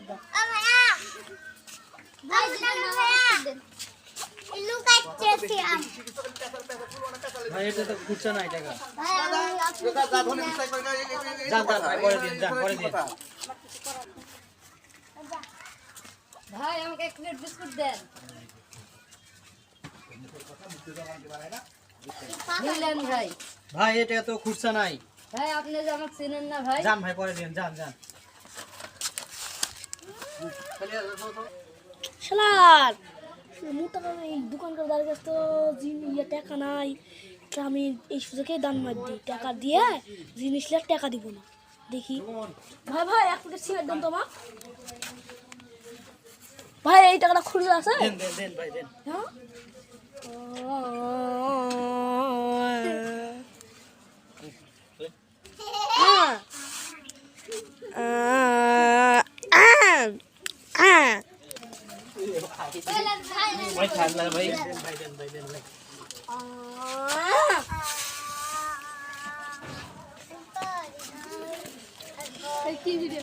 দাও। ভাই এটা তো খুঁজছে নাই টাকা। ভাই আমাকে 1 প্লেট বিস্কুট দেন। দিলেন ভাই। ভাই এটা তো খুঁজছে নাই। ভাই আপনি যে আমাকে চেনেন না ভাই। যান ভাই পরে দিন, যান। শালার মোটা এই দোকানকার দাঁড়িয়ে কাছে তো টাকা নাই, তা আমি এই সুযোগে দান মার দিই, টাকা দিয়ে জিনিস নিলে টাকা দিব না। দেখি ভাই 1 প্লেট সিগারেট দেন তো মা। ভাই এই টাকাটা খুচরো আছে? দেন ভাই দেন। হ্যাঁ ভাই খান না ভাই। কি ভিডিও